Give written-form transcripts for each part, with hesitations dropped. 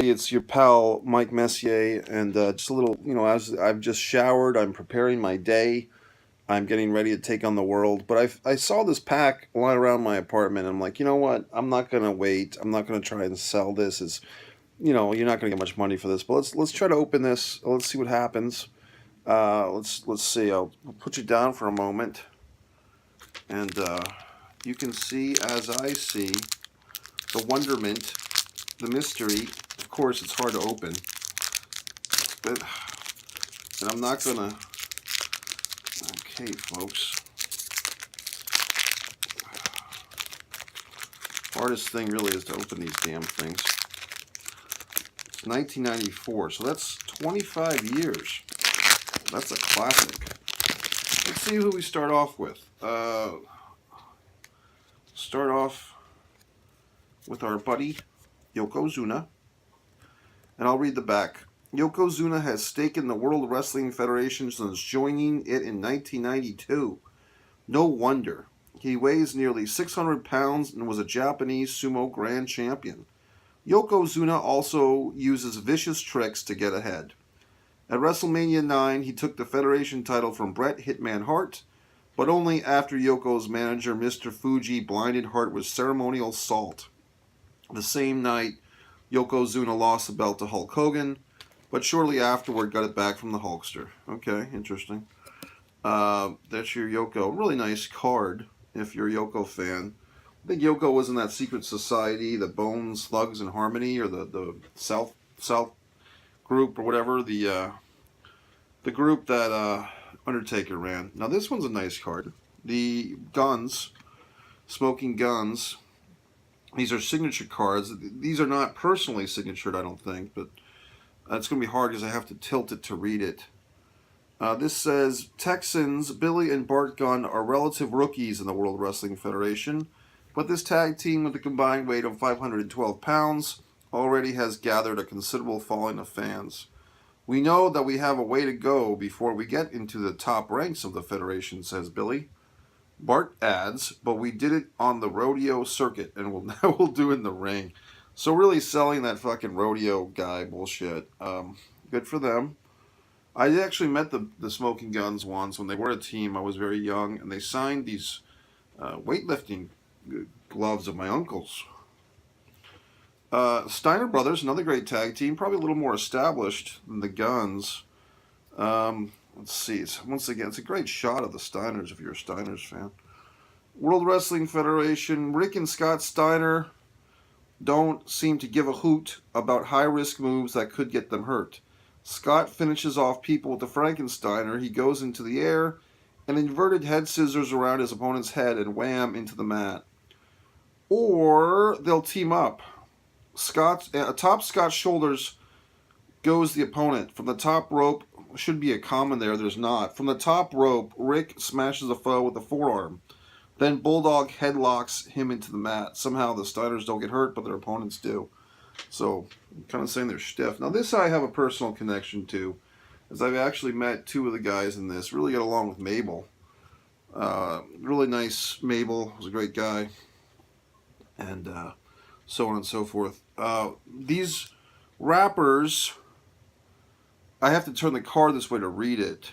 everybody, it's your pal Mike Messier, and just a little, as I've just showered, I'm preparing my day, I'm getting ready to take on the world. But I saw this pack lying around my apartment, and I'm like, you know what? I'm not gonna wait. I'm not gonna try and sell this. You're not gonna get much money for this. But let's try to open this. Let's see what happens. Let's see. I'll put you down for a moment, and you can see as I see the wonderment, the mystery. Of course, it's hard to open, but and I'm not gonna. Okay, folks. Hardest thing really is to open these damn things. It's 1994, so that's 25 years. That's a classic. Let's see who we start off with. Start off with our buddy Yokozuna, and I'll read the back. Yokozuna has stake in the World Wrestling Federation since joining it in 1992. No wonder. He weighs nearly 600 pounds and was a Japanese sumo grand champion. Yokozuna also uses vicious tricks to get ahead. At WrestleMania 9, he took the Federation title from Bret Hitman Hart, but only after Yoko's manager, Mr. Fuji, blinded Hart with ceremonial salt. The same night, Yokozuna lost the belt to Hulk Hogan, but shortly afterward got it back from the Hulkster. Okay, interesting. That's your Yoko. Really nice card if you're a Yoko fan. I think Yoko was in that secret society, the Bones, Slugs, and Harmony, or the South group, or whatever, the group that Undertaker ran. Now this one's a nice card. The Guns, Smoking Guns. These are signature cards. These are not personally signatured, I don't think, but it's going to be hard because I have to tilt it to read it. This says, Texans Billy and Bart Gunn are relative rookies in the World Wrestling Federation, but this tag team with a combined weight of 512 pounds already has gathered a considerable following of fans. We know that we have a way to go before we get into the top ranks of the Federation, says Billy. Bart adds, but we did it on the rodeo circuit, and we'll do it in the ring. So really selling that fucking rodeo guy bullshit. Good for them. I actually met the Smoking Guns once when they were a team. I was very young, and they signed these weightlifting gloves of my uncle's. Steiner Brothers, another great tag team, probably a little more established than the Guns. Let's see. Once again, it's a great shot of the Steiners if you're a Steiners fan. World Wrestling Federation, Rick and Scott Steiner don't seem to give a hoot about high-risk moves that could get them hurt. Scott finishes off people with the Frankensteiner. He goes into the air and inverted head scissors around his opponent's head and wham into the mat. Or they'll team up. Atop Scott's shoulders goes the opponent. From the top rope, should be a common there, there's not. From the top rope, Rick smashes a foe with a forearm. Then Bulldog headlocks him into the mat. Somehow the Steiners don't get hurt, but their opponents do. So, I'm kind of saying they're stiff. Now this I have a personal connection to, as I've actually met two of the guys in this. Really got along with Mabel. Really nice Mabel, was a great guy. And so on and so forth. These rappers, I have to turn the card this way to read it.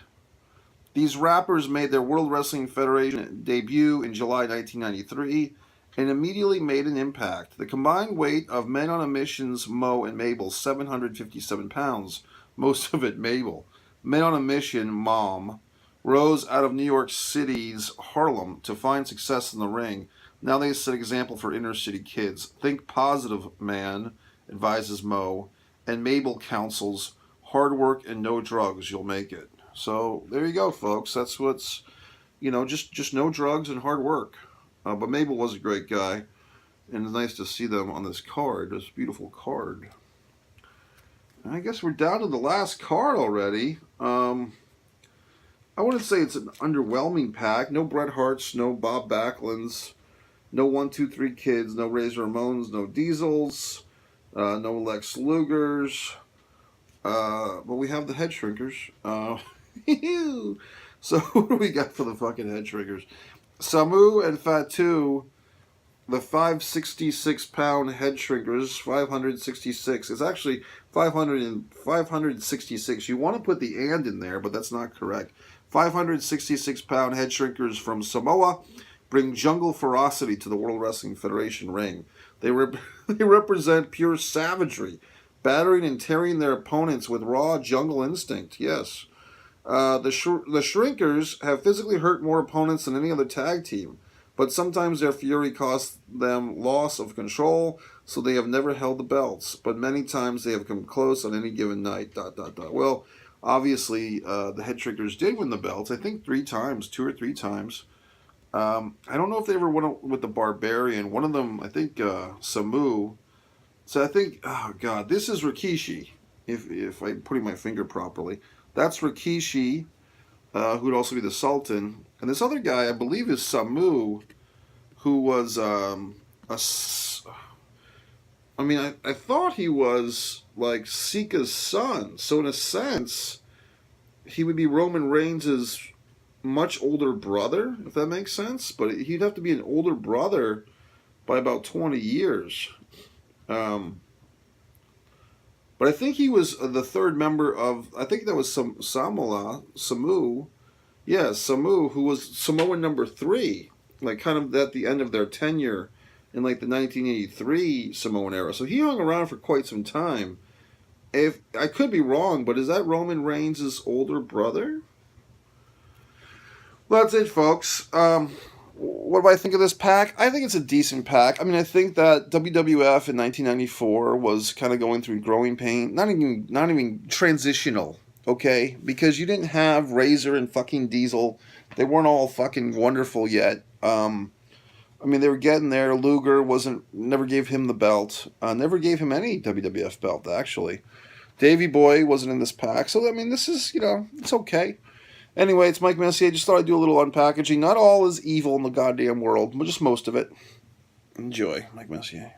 These rappers made their World Wrestling Federation debut in July 1993 and immediately made an impact. The combined weight of Men on a Mission's Mo and Mabel, 757 pounds, most of it Mabel. Men on a Mission, Mom, rose out of New York City's Harlem to find success in the ring. Now they set example for inner city kids. Think positive, man, advises Mo, and Mabel counsels, hard work and no drugs, you'll make it. So there you go, folks. That's what's, just no drugs and hard work. But Mabel was a great guy, and it's nice to see them on this card, this beautiful card. And I guess we're down to the last card already. I wouldn't say it's an underwhelming pack. No Bret Harts, no Bob Backlunds, no 1, 2, 3 Kids, no Razor Ramones, no Diesels, no Lex Lugers. But we have the Head Shrinkers. So what do we got for the fucking Head Shrinkers? Samu and Fatu the 566-pound head shrinkers, 566. It's actually 566. You want to put the and in there, but that's not correct. 566-pound head shrinkers from Samoa bring jungle ferocity to the World Wrestling Federation ring. They represent pure savagery, battering and tearing their opponents with raw jungle instinct. Yes. The Shrinkers have physically hurt more opponents than any other tag team, but sometimes their fury costs them loss of control, so they have never held the belts, but many times they have come close on any given night, ... Well, obviously, the Head Shrinkers did win the belts, I think 3 times, 2 or 3 times. I don't know if they ever won with the Barbarian. One of them, I think, Samu. So I think, oh God, this is Rikishi, if I'm putting my finger properly. That's Rikishi, who would also be the Sultan. And this other guy, I believe, is Samu, who was I thought he was like Sika's son. So in a sense, he would be Roman Reigns' much older brother, if that makes sense. But he'd have to be an older brother by about 20 years. But I think he was the third member of, I think that was Samu. Yeah, Samu, who was Samoan number 3, like kind of at the end of their tenure in like the 1983 Samoan era. So he hung around for quite some time. If I could be wrong, but is that Roman Reigns' older brother? Well, that's it, folks. What do I think of this pack? I think it's a decent pack. I mean, I think that WWF in 1994 was kind of going through growing pain. Not even transitional, okay? Because you didn't have Razor and fucking Diesel. They weren't all fucking wonderful yet. I mean, they were getting there. Luger never gave him the belt. Never gave him any WWF belt, actually. Davey Boy wasn't in this pack. So, I mean, this is, it's okay. Anyway, it's Mike Messier. Just thought I'd do a little unpackaging. Not all is evil in the goddamn world, but just most of it. Enjoy, Mike Messier.